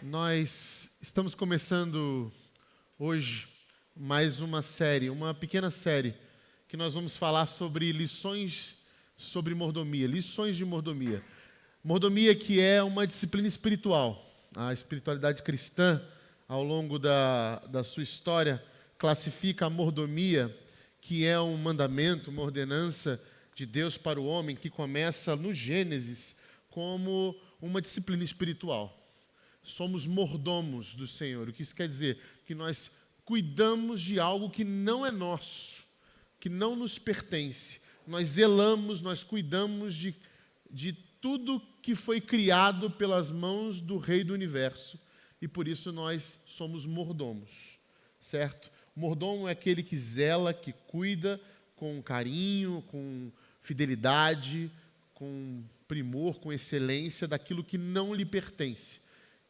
Nós estamos começando hoje mais uma série, uma pequena série, que nós vamos falar sobre lições sobre mordomia, lições de mordomia. Mordomia que é uma disciplina espiritual. A espiritualidade cristã, ao longo da sua história, classifica a mordomia, que é um mandamento, uma ordenança de Deus para o homem, que começa no Gênesis, como uma disciplina espiritual. Somos mordomos do Senhor. O que isso quer dizer? Que nós cuidamos de algo que não é nosso, que não nos pertence. Nós zelamos, nós cuidamos de tudo que foi criado pelas mãos do Rei do Universo. E por isso nós somos mordomos, certo? O mordomo é aquele que zela, que cuida com carinho, com fidelidade, com primor, com excelência daquilo que não lhe pertence.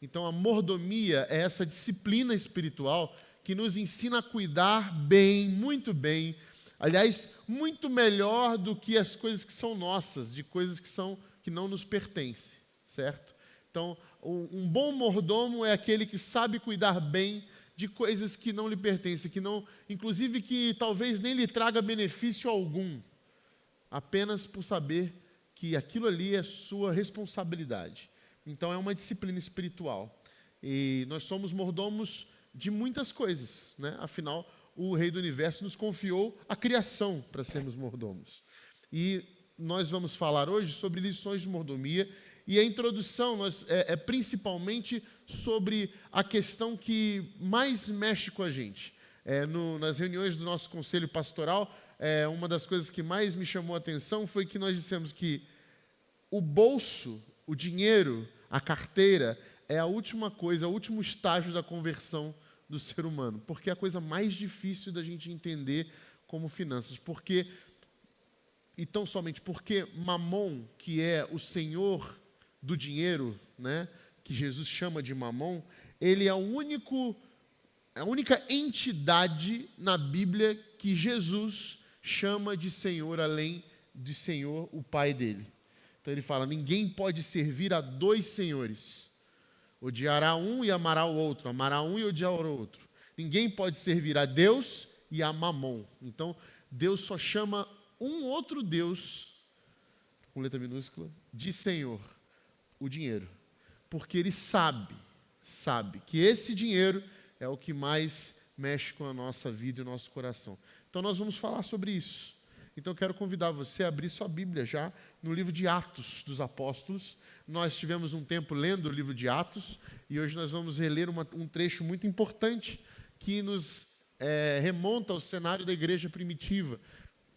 Então, a mordomia é essa disciplina espiritual que nos ensina a cuidar bem, muito bem, aliás, muito melhor do que as coisas que são nossas, de coisas que não nos pertencem, certo? Então, um bom mordomo é aquele que sabe cuidar bem de coisas que não lhe pertencem, inclusive que talvez nem lhe traga benefício algum, apenas por saber que aquilo ali é sua responsabilidade. Então, é uma disciplina espiritual. E nós somos mordomos de muitas coisas, né? Afinal, o Rei do Universo nos confiou a criação para sermos mordomos. E nós vamos falar hoje sobre lições de mordomia. E a introdução é principalmente sobre a questão que mais mexe com a gente. Nas reuniões do nosso conselho pastoral, uma das coisas que mais me chamou a atenção foi que nós dissemos que o bolso, o dinheiro, a carteira, é a última coisa, o último estágio da conversão do ser humano, porque é a coisa mais difícil da gente entender como finanças. E tão somente porque Mamon, que é o senhor do dinheiro, né, que Jesus chama de Mamon, ele é a única entidade na Bíblia que Jesus chama de Senhor, além de Senhor, o Pai dele. Então ele fala, ninguém pode servir a dois senhores. Odiará um e amará o outro, amará um e odiará o outro. Ninguém pode servir a Deus e a Mamon. Então, Deus só chama um outro Deus, com letra minúscula, de Senhor, o dinheiro. Porque ele sabe que esse dinheiro é o que mais mexe com a nossa vida e o nosso coração. Então, nós vamos falar sobre isso. Então, eu quero convidar você a abrir sua Bíblia já no livro de Atos dos Apóstolos. Nós tivemos um tempo lendo o livro de Atos e hoje nós vamos reler um trecho muito importante que nos remonta ao cenário da igreja primitiva.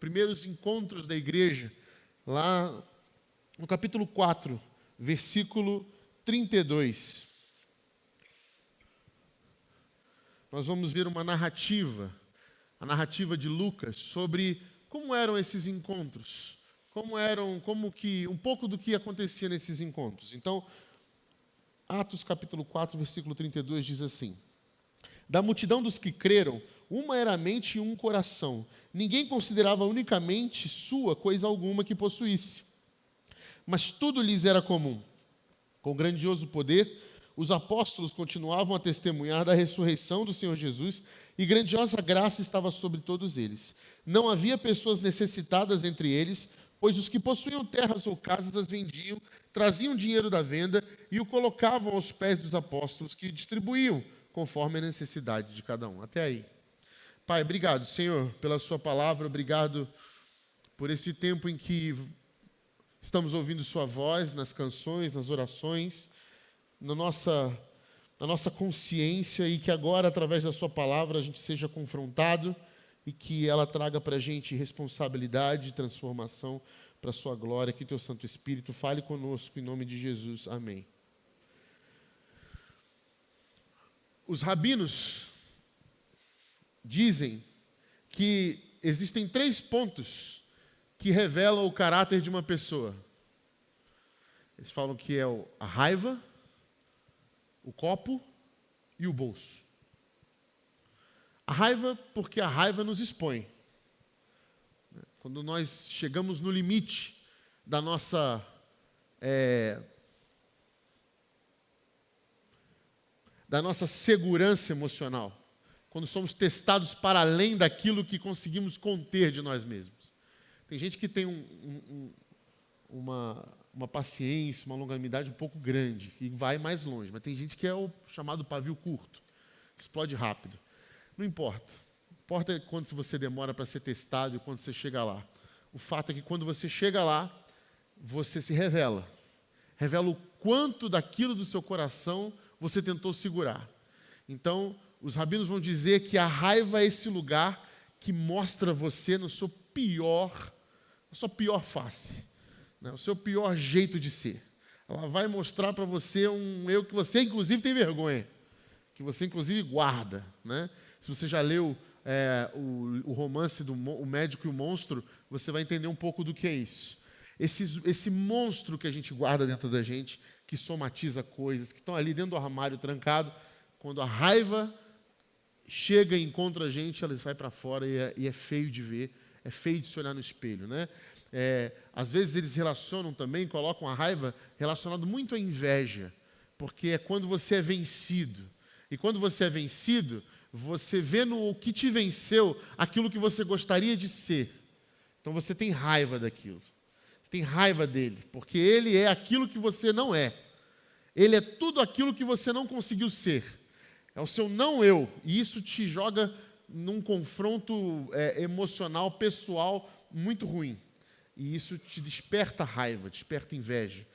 Primeiros encontros da igreja, lá no capítulo 4, versículo 32. Nós vamos ver uma narrativa, a narrativa de Lucas, sobre como eram esses encontros, um pouco do que acontecia nesses encontros. Então, Atos capítulo 4, versículo 32 diz assim: da multidão dos que creram, uma era a mente e um coração. Ninguém considerava unicamente sua coisa alguma que possuísse, mas tudo lhes era comum. Com grandioso poder, os apóstolos continuavam a testemunhar da ressurreição do Senhor Jesus e grandiosa graça estava sobre todos eles. Não havia pessoas necessitadas entre eles, pois os que possuíam terras ou casas as vendiam, traziam dinheiro da venda e o colocavam aos pés dos apóstolos, que distribuíam conforme a necessidade de cada um. Até aí. Pai, obrigado, Senhor, pela sua palavra, obrigado por esse tempo em que estamos ouvindo sua voz nas canções, nas orações, na nossa consciência, e que agora, através da sua palavra, a gente seja confrontado e que ela traga para a gente responsabilidade e transformação para a sua glória. Que teu Santo Espírito fale conosco, em nome de Jesus. Amém. Os rabinos dizem que existem 3 pontos que revelam o caráter de uma pessoa. Eles falam que é a raiva, o copo e o bolso. A raiva, porque a raiva nos expõe. Quando nós chegamos no limite da nossa da nossa segurança emocional, quando somos testados para além daquilo que conseguimos conter de nós mesmos. Tem gente que tem uma paciência, uma longanimidade um pouco grande e vai mais longe, mas tem gente que é o chamado pavio curto, explode rápido. Não importa. Importa é quando você demora para ser testado e quando você chega lá. O fato é que quando você chega lá, você se revela. Revela o quanto daquilo do seu coração você tentou segurar. Então, os rabinos vão dizer que a raiva é esse lugar que mostra você na sua pior face, né? O seu pior jeito de ser. Ela vai mostrar para você um eu que você, inclusive, tem vergonha, que você, inclusive, guarda, né? Se você já leu o romance do O Médico e o Monstro, você vai entender um pouco do que é isso. Esse monstro que a gente guarda dentro da gente, que somatiza coisas, que estão ali dentro do armário trancado, quando a raiva chega e encontra a gente, ela vai para fora e é feio de ver, é feio de se olhar no espelho, né? Às vezes eles relacionam também, colocam a raiva relacionado muito à inveja, porque é quando você é vencido. E quando você é vencido, você vê no que te venceu aquilo que você gostaria de ser. Então você tem raiva daquilo. Você tem raiva dele, porque ele é aquilo que você não é. Ele é tudo aquilo que você não conseguiu ser. É o seu não eu. E isso te joga num confronto emocional, pessoal, muito ruim. E isso te desperta raiva, desperta inveja,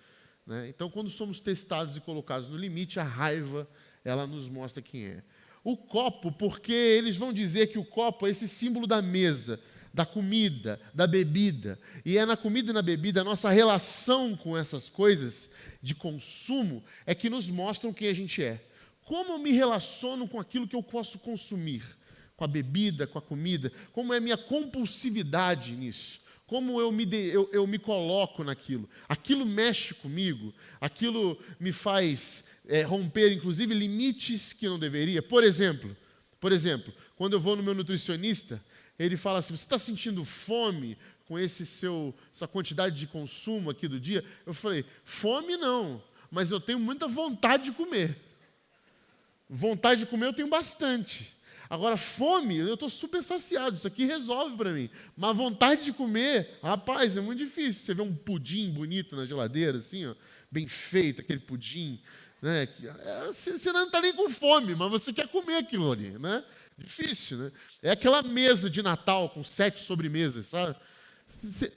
né? Então, quando somos testados e colocados no limite, a raiva, ela nos mostra quem é. O copo, porque eles vão dizer que o copo é esse símbolo da mesa, da comida, da bebida. E é na comida e na bebida, a nossa relação com essas coisas de consumo é que nos mostram quem a gente é. Como eu me relaciono com aquilo que eu posso consumir? Com a bebida, com a comida? Como é a minha compulsividade nisso? Como eu me coloco naquilo? Aquilo mexe comigo? Aquilo me faz romper, inclusive, limites que não deveria? Por exemplo, quando eu vou no meu nutricionista, ele fala assim, você está sentindo fome com essa quantidade de consumo aqui do dia? Eu falei, fome não, mas eu tenho muita vontade de comer. Vontade de comer eu tenho bastante. Agora, fome, eu estou super saciado, isso aqui resolve para mim. Mas vontade de comer, rapaz, é muito difícil. Você vê um pudim bonito na geladeira, assim, ó, bem feito, aquele pudim, né? Você não está nem com fome, mas você quer comer aquilo ali, né? Difícil, né? É aquela mesa de Natal com 7 sobremesas, sabe?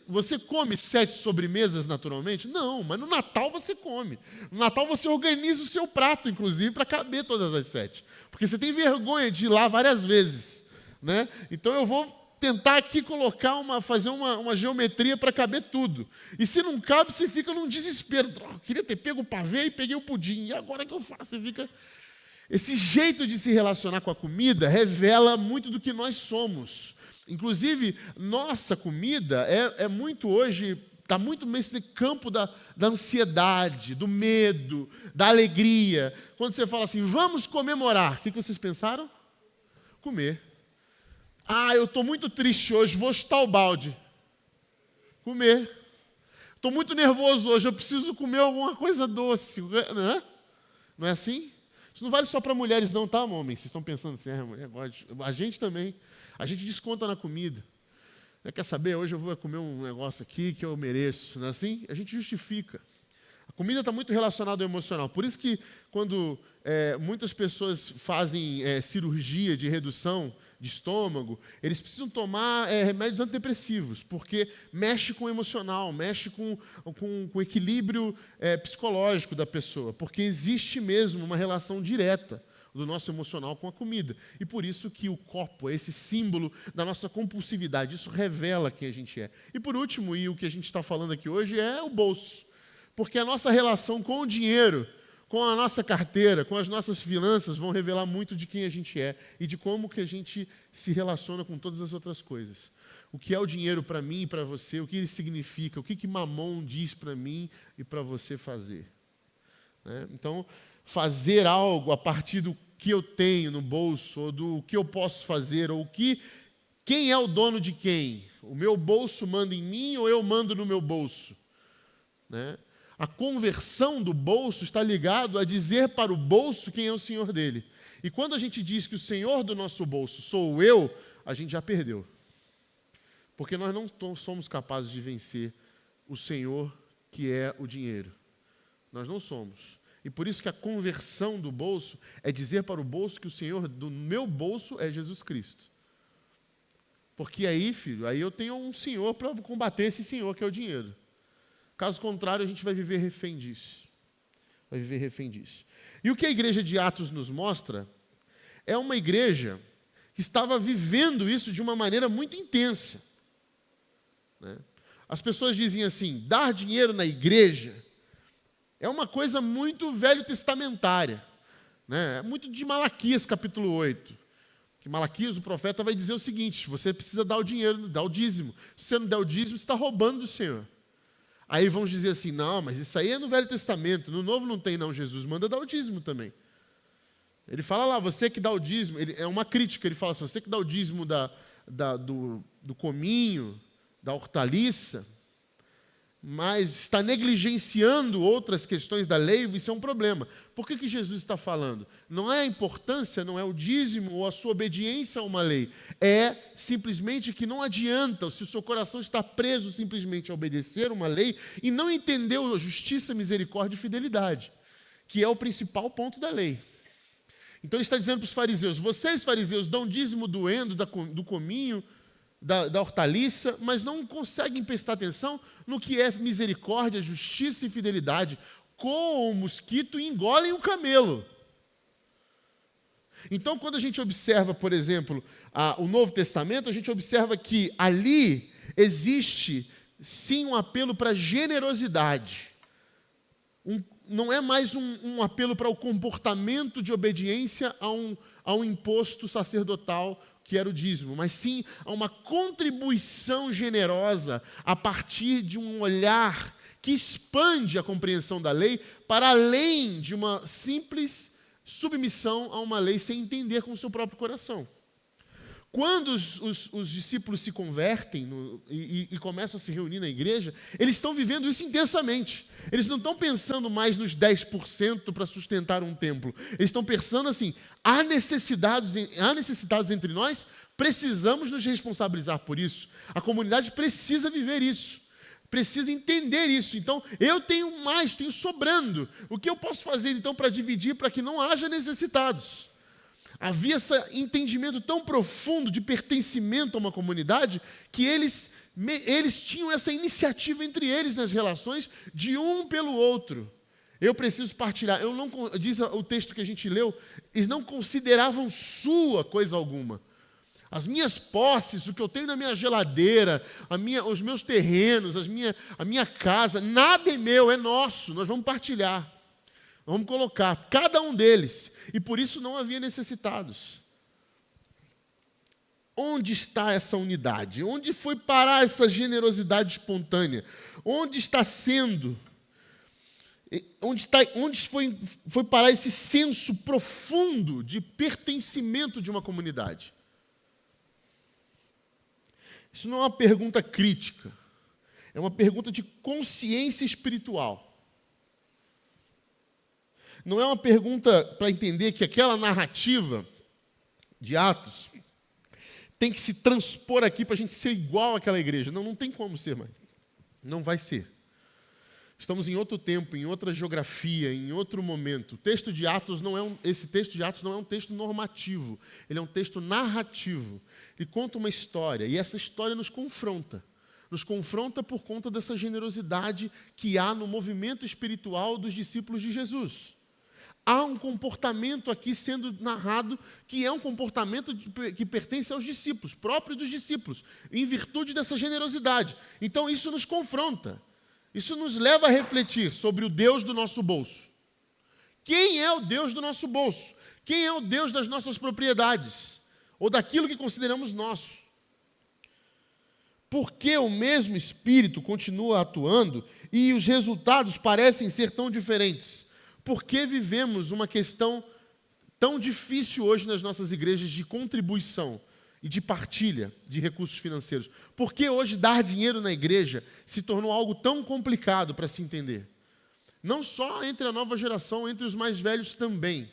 Você come 7 sobremesas naturalmente? Não, mas no Natal você come. No Natal você organiza o seu prato, inclusive, para caber todas as 7. Porque você tem vergonha de ir lá várias vezes, né? Então eu vou tentar aqui fazer uma geometria para caber tudo. E se não cabe, você fica num desespero. Eu queria ter pego o pavê e peguei o pudim. E agora o que eu faço? Você fica... Esse jeito de se relacionar com a comida revela muito do que nós somos. Inclusive, nossa comida é muito hoje, está muito nesse campo da ansiedade, do medo, da alegria. Quando você fala assim, vamos comemorar, o que vocês pensaram? Comer. Ah, eu estou muito triste hoje, vou chutar o balde. Comer. Estou muito nervoso hoje, eu preciso comer alguma coisa doce. Não é assim? Isso não vale só para mulheres não, tá, homens? Vocês estão pensando assim, a mulher gosta. A gente também. A gente desconta na comida. Quer saber? Hoje eu vou comer um negócio aqui que eu mereço. Não é assim? A gente justifica. A comida está muito relacionada ao emocional. Por isso que quando muitas pessoas fazem cirurgia de redução de estômago, eles precisam tomar remédios antidepressivos, porque mexe com o emocional, mexe com o equilíbrio psicológico da pessoa, porque existe mesmo uma relação direta do nosso emocional com a comida. E por isso que o copo é esse símbolo da nossa compulsividade. Isso revela quem a gente é. E por último, e o que a gente está falando aqui hoje, é o bolso. Porque a nossa relação com o dinheiro, com a nossa carteira, com as nossas finanças, vão revelar muito de quem a gente é e de como que a gente se relaciona com todas as outras coisas. O que é o dinheiro para mim e para você, o que ele significa, o que Mamon diz para mim e para você fazer. Né? Então, fazer algo a partir do que eu tenho no bolso, ou do que eu posso fazer, ou quem é o dono de quem? O meu bolso manda em mim ou eu mando no meu bolso? Né? A conversão do bolso está ligado a dizer para o bolso quem é o senhor dele. E quando a gente diz que o senhor do nosso bolso sou eu, a gente já perdeu. Porque nós não somos capazes de vencer o senhor que é o dinheiro. Nós não somos. E por isso que a conversão do bolso é dizer para o bolso que o senhor do meu bolso é Jesus Cristo. Porque aí, filho, aí eu tenho um senhor para combater esse senhor que é o dinheiro. Caso contrário, a gente vai viver refém disso. Vai viver refém disso. E o que a igreja de Atos nos mostra é uma igreja que estava vivendo isso de uma maneira muito intensa. Né? As pessoas dizem assim, dar dinheiro na igreja é uma coisa muito velho testamentária. Né? É muito de Malaquias capítulo 8. Que Malaquias, o profeta, vai dizer o seguinte, você precisa dar o dinheiro, dar o dízimo. Se você não der o dízimo, você está roubando do Senhor. Aí vão dizer assim, não, mas isso aí é no Velho Testamento, no Novo não tem não, Jesus manda dar o dízimo também. Ele fala lá, você que dá o dízimo, é uma crítica, ele fala assim, você que dá o dízimo do cominho, da hortaliça, mas está negligenciando outras questões da lei, isso é um problema. Por que Jesus está falando? Não é a importância, não é o dízimo ou a sua obediência a uma lei. É simplesmente que não adianta, se o seu coração está preso simplesmente a obedecer uma lei e não entendeu a justiça, misericórdia e fidelidade, que é o principal ponto da lei. Então ele está dizendo para os fariseus, vocês fariseus dão dízimo do endo, do cominho, da hortaliça, mas não conseguem prestar atenção no que é misericórdia, justiça e fidelidade. Coam o mosquito e engolem o camelo. Então, quando a gente observa, por exemplo, o Novo Testamento, a gente observa que ali existe, sim, um apelo para generosidade. Não é mais um apelo para o comportamento de obediência a um imposto sacerdotal, que era o dízimo, mas sim a uma contribuição generosa a partir de um olhar que expande a compreensão da lei para além de uma simples submissão a uma lei sem entender com o seu próprio coração. Quando os discípulos se convertem e começam a se reunir na igreja, eles estão vivendo isso intensamente. Eles não estão pensando mais nos 10% para sustentar um templo. Eles estão pensando assim, há necessitados entre nós, precisamos nos responsabilizar por isso. A comunidade precisa viver isso, precisa entender isso. Então, eu tenho mais, tenho sobrando. O que eu posso fazer então para dividir para que não haja necessitados? Havia esse entendimento tão profundo de pertencimento a uma comunidade que eles tinham essa iniciativa entre eles nas relações de um pelo outro. Eu preciso partilhar. Diz o texto que a gente leu, eles não consideravam sua coisa alguma. As minhas posses, o que eu tenho na minha geladeira, os meus terrenos, a minha casa, nada é meu, é nosso, nós vamos partilhar. Vamos colocar cada um deles. E por isso não havia necessitados. Onde está essa unidade? Onde foi parar essa generosidade espontânea? Onde está sendo? Onde foi parar esse senso profundo de pertencimento de uma comunidade? Isso não é uma pergunta crítica. É uma pergunta de consciência espiritual. Não é uma pergunta para entender que aquela narrativa de Atos tem que se transpor aqui para a gente ser igual àquela igreja. Não tem como ser mais. Não vai ser. Estamos em outro tempo, em outra geografia, em outro momento. Esse texto de Atos não é um texto normativo. Ele é um texto narrativo. Ele conta uma história e essa história nos confronta. Nos confronta por conta dessa generosidade que há no movimento espiritual dos discípulos de Jesus. Há um comportamento aqui sendo narrado que é um comportamento que pertence aos discípulos, próprio dos discípulos, em virtude dessa generosidade. Então isso nos confronta, isso nos leva a refletir sobre o Deus do nosso bolso. Quem é o Deus do nosso bolso? Quem é o Deus das nossas propriedades? Ou daquilo que consideramos nosso? Por que o mesmo Espírito continua atuando e os resultados parecem ser tão diferentes? Por que vivemos uma questão tão difícil hoje nas nossas igrejas de contribuição e de partilha de recursos financeiros? Por que hoje dar dinheiro na igreja se tornou algo tão complicado para se entender? Não só entre a nova geração, entre os mais velhos também.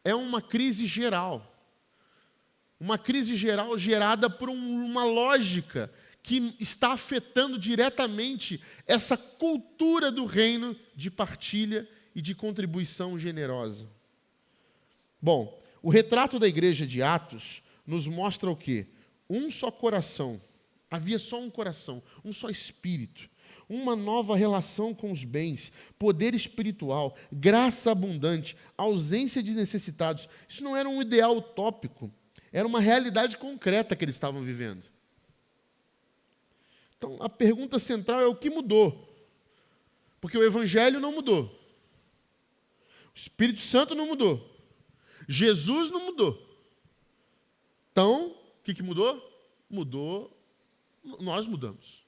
É uma crise geral. Uma crise geral gerada por uma lógica que está afetando diretamente essa cultura do reino de partilha e de contribuição generosa. Bom, o retrato da igreja de Atos nos mostra o quê? Um só coração. Havia só um coração, um só espírito. Uma nova relação com os bens, poder espiritual, graça abundante, ausência de necessitados. Isso não era um ideal utópico, era uma realidade concreta que eles estavam vivendo. Então, a pergunta central é o que mudou? Porque o Evangelho não mudou. O Espírito Santo não mudou. Jesus não mudou. Então, o que mudou? Mudou, nós mudamos.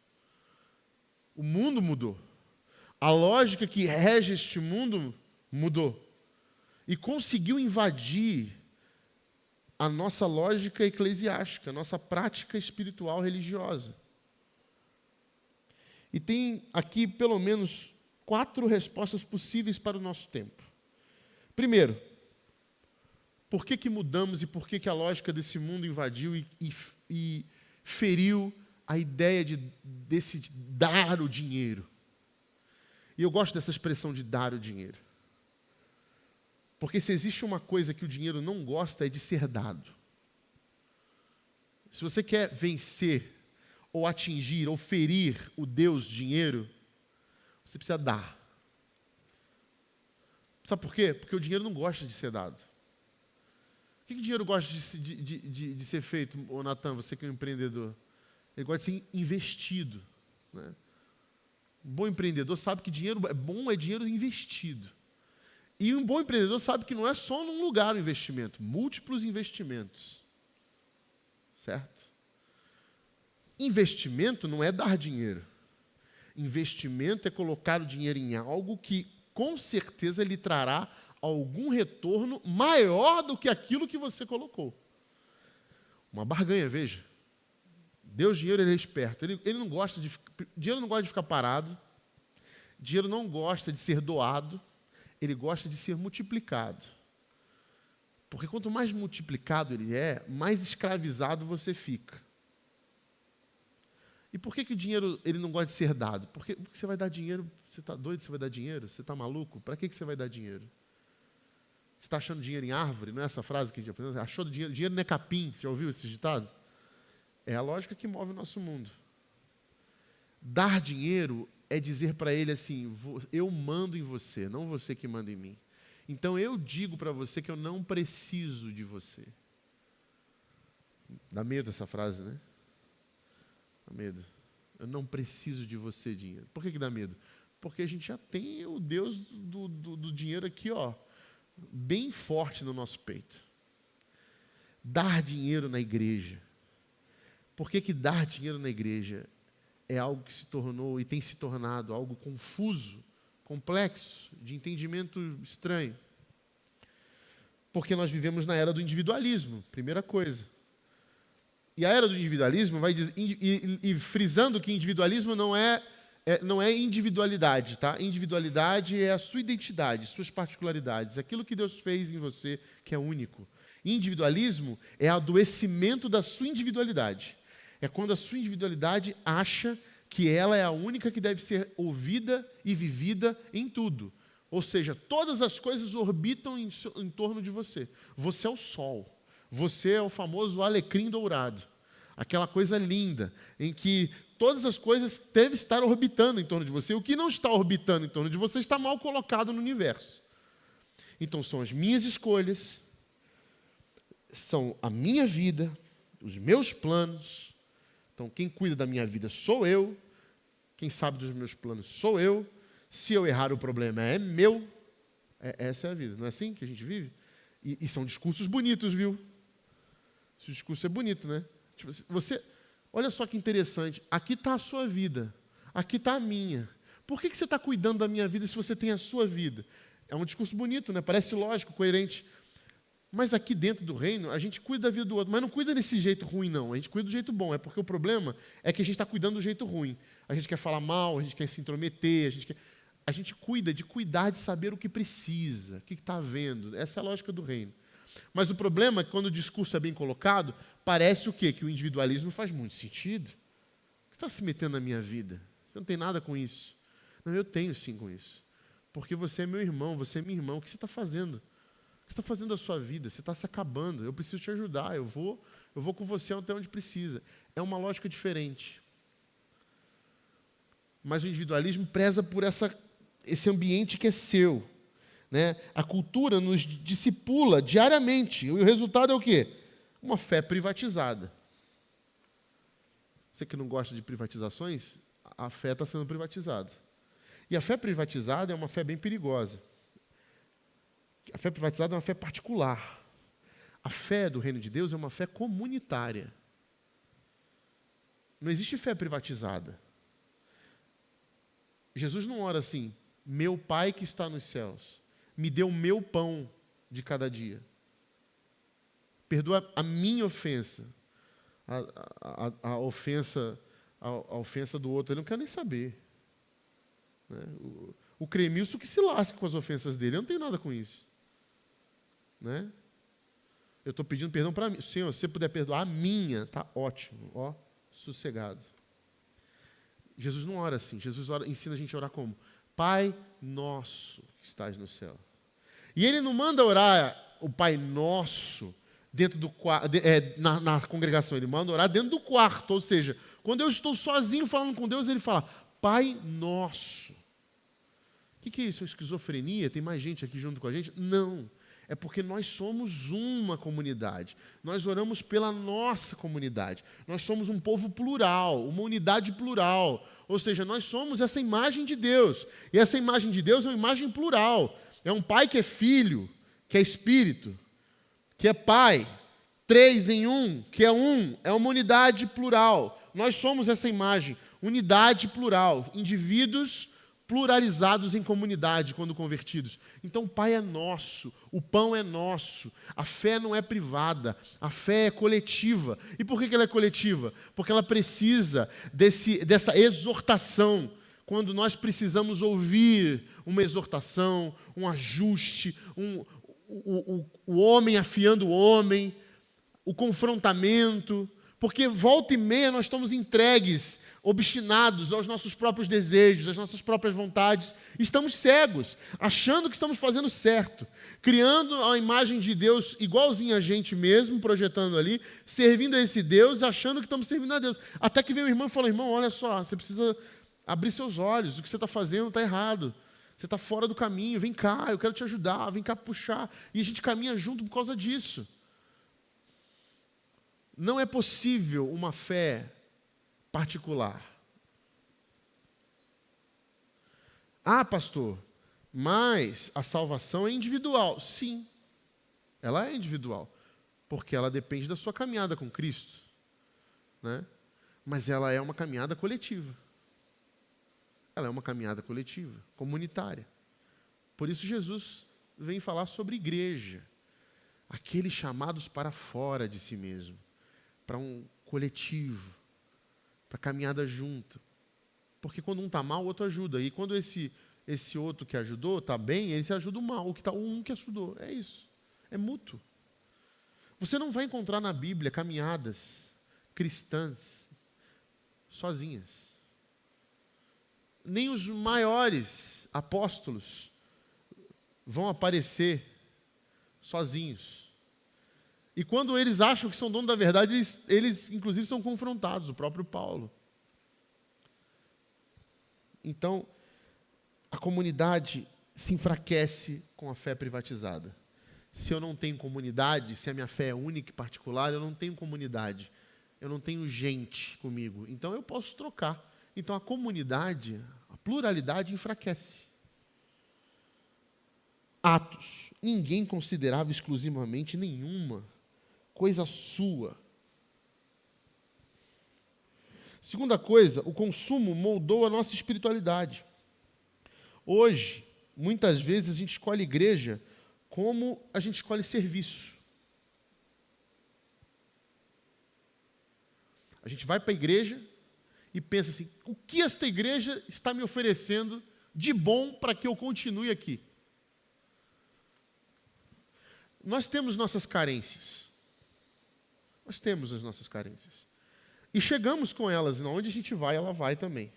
O mundo mudou. A lógica que rege este mundo mudou. E conseguiu invadir a nossa lógica eclesiástica, a nossa prática espiritual religiosa. E tem aqui pelo menos 4 respostas possíveis para o nosso tempo. Primeiro, por que mudamos e por que a lógica desse mundo invadiu e feriu a ideia desse dar o dinheiro? E eu gosto dessa expressão de dar o dinheiro. Porque se existe uma coisa que o dinheiro não gosta é de ser dado. Se você quer vencer, ou atingir, ou ferir o Deus dinheiro, você precisa dar. Sabe por quê? Porque o dinheiro não gosta de ser dado. O que o dinheiro gosta de ser feito, Natan, você que é um empreendedor? Ele gosta de ser investido. Né? Um bom empreendedor sabe que dinheiro bom é dinheiro investido. E um bom empreendedor sabe que não é só num lugar o investimento, múltiplos investimentos. Certo? Investimento não é dar dinheiro. Investimento é colocar o dinheiro em algo que, com certeza, lhe trará algum retorno maior do que aquilo que você colocou. Uma barganha, veja. Deus, dinheiro, ele é esperto. Ele não gosta de... Dinheiro não gosta de ficar parado. Dinheiro não gosta de ser doado. Ele gosta de ser multiplicado. Porque quanto mais multiplicado ele é, mais escravizado você fica. E por que o dinheiro ele não gosta de ser dado? Porque você vai dar dinheiro, você está doido, você vai dar dinheiro? Você está maluco? Para que você vai dar dinheiro? Você está achando dinheiro em árvore? Não é essa frase que a gente aprendeu? Achou dinheiro? Dinheiro não é capim, você já ouviu esses ditados? É a lógica que move o nosso mundo. Dar dinheiro é dizer para ele assim, eu mando em você, não você que manda em mim. Então eu digo para você que eu não preciso de você. Dá medo essa frase, né? Dá medo. Eu não preciso de você, dinheiro. Por que dá medo? Porque a gente já tem o Deus do dinheiro aqui, ó, bem forte no nosso peito. Dar dinheiro na igreja. Por que dar dinheiro na igreja é algo que se tornou e tem se tornado algo confuso, complexo, de entendimento estranho? Porque nós vivemos na era do individualismo, primeira coisa. E a era do individualismo vai dizer, e frisando que individualismo não é individualidade, tá? Individualidade é a sua identidade, suas particularidades, aquilo que Deus fez em você que é único. Individualismo é adoecimento da sua individualidade. É quando a sua individualidade acha que ela é a única que deve ser ouvida e vivida em tudo. Ou seja, todas as coisas orbitam em torno de você. Você é o sol. Você é o famoso alecrim dourado. Aquela coisa linda, em que todas as coisas devem estar orbitando em torno de você. O que não está orbitando em torno de você está mal colocado no universo. Então, são as minhas escolhas, são a minha vida, os meus planos. Então, quem cuida da minha vida sou eu. Quem sabe dos meus planos sou eu. Se eu errar, o problema é meu. Essa é a vida. Não é assim que a gente vive? E são discursos bonitos, viu? Esse discurso é bonito, né? Tipo, olha só que interessante. Aqui está a sua vida. Aqui está a minha. Por que você está cuidando da minha vida se você tem a sua vida? É um discurso bonito, né? Parece lógico, coerente. Mas aqui dentro do reino, a gente cuida da vida do outro. Mas não cuida desse jeito ruim, não. A gente cuida do jeito bom. É porque o problema é que a gente está cuidando do jeito ruim. A gente quer falar mal, a gente quer se intrometer, a gente quer... a gente cuida de cuidar de saber o que precisa, o que está havendo. Essa é a lógica do reino. Mas o problema é que quando o discurso é bem colocado, parece o quê? Que o individualismo faz muito sentido. Você está se metendo na minha vida. Você não tem nada com isso. Não, eu tenho sim com isso. Porque você é meu irmão, você é minha irmã. O que você está fazendo? O que você está fazendo da sua vida? Você está se acabando. Eu preciso te ajudar. Eu vou com você até onde precisa. É uma lógica diferente. Mas o individualismo preza por esse ambiente que é seu. Né? A cultura nos discipula diariamente. E o resultado é o quê? Uma fé privatizada. Você que não gosta de privatizações, a fé está sendo privatizada. E a fé privatizada é uma fé bem perigosa. A fé privatizada é uma fé particular. A fé do reino de Deus é uma fé comunitária. Não existe fé privatizada. Jesus não ora assim: meu Pai que está nos céus, me dê o meu pão de cada dia. Perdoa a minha ofensa. A ofensa do outro. Eu não quero nem saber. Né? O Cremilson que se lasque com as ofensas dele. Eu não tenho nada com isso. Né? Eu estou pedindo perdão para mim. Senhor, se você puder perdoar a minha, está ótimo. Ó, sossegado. Jesus não ora assim. Jesus ensina a gente a orar como? Pai nosso que estás no céu. E ele não manda orar o Pai Nosso dentro do na congregação. Ele manda orar dentro do quarto. Ou seja, quando eu estou sozinho falando com Deus, ele fala, Pai Nosso. O que é isso? É esquizofrenia? Tem mais gente aqui junto com a gente? Não. É porque nós somos uma comunidade. Nós oramos pela nossa comunidade. Nós somos um povo plural, uma unidade plural. Ou seja, nós somos essa imagem de Deus. E essa imagem de Deus é uma imagem plural. É um Pai que é Filho, que é Espírito, que é Pai, 3 em 1, que é uma unidade plural. Nós somos essa imagem, unidade plural, indivíduos pluralizados em comunidade quando convertidos. Então o Pai é nosso, o pão é nosso, a fé não é privada, a fé é coletiva. E por que ela é coletiva? Porque ela precisa dessa exortação. Quando nós precisamos ouvir uma exortação, um ajuste, o homem afiando o homem, o confrontamento, porque volta e meia nós estamos entregues, obstinados aos nossos próprios desejos, às nossas próprias vontades, estamos cegos, achando que estamos fazendo certo, criando a imagem de Deus igualzinho a gente mesmo, projetando ali, servindo a esse Deus, achando que estamos servindo a Deus. Até que vem o irmão e fala, irmão, olha só, você precisa abrir seus olhos, o que você está fazendo está errado. Você está fora do caminho, vem cá, eu quero te ajudar, vem cá puxar. E a gente caminha junto por causa disso. Não é possível uma fé particular. Ah, pastor, mas a salvação é individual. Sim, ela é individual, porque ela depende da sua caminhada com Cristo. Né? Mas ela é uma caminhada coletiva. Ela é uma caminhada coletiva, comunitária. Por isso Jesus vem falar sobre igreja. Aqueles chamados para fora de si mesmo. Para um coletivo. Para caminhada junto. Porque quando um está mal, o outro ajuda. E quando esse outro que ajudou está bem, ele se ajuda o mal. O um que ajudou. É isso. É mútuo. Você não vai encontrar na Bíblia caminhadas cristãs sozinhas. Nem os maiores apóstolos vão aparecer sozinhos. E quando eles acham que são donos da verdade, eles inclusive são confrontados, o próprio Paulo. Então, a comunidade se enfraquece com a fé privatizada. Se eu não tenho comunidade, se a minha fé é única e particular, eu não tenho comunidade. Eu não tenho gente comigo. Então eu posso trocar. Então a comunidade, a pluralidade enfraquece. Atos. Ninguém considerava exclusivamente nenhuma coisa sua. Segunda coisa, o consumo moldou a nossa espiritualidade. Hoje, muitas vezes a gente escolhe igreja como a gente escolhe serviço. A gente vai para a igreja e pensa assim, o que esta igreja está me oferecendo de bom para que eu continue aqui? Nós temos nossas carências. Nós temos as nossas carências. E chegamos com elas, e onde a gente vai, ela vai também.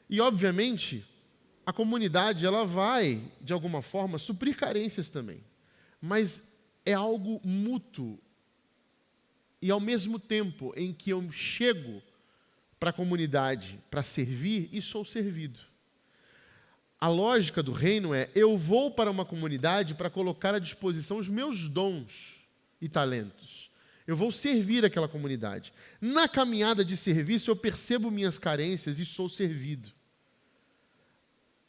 E, obviamente, a comunidade, ela vai, de alguma forma, suprir carências também. Mas é algo mútuo. E, ao mesmo tempo em que eu chego para a comunidade para servir, e sou servido. A lógica do reino é, eu vou para uma comunidade para colocar à disposição os meus dons e talentos. Eu vou servir aquela comunidade. Na caminhada de serviço, eu percebo minhas carências e sou servido.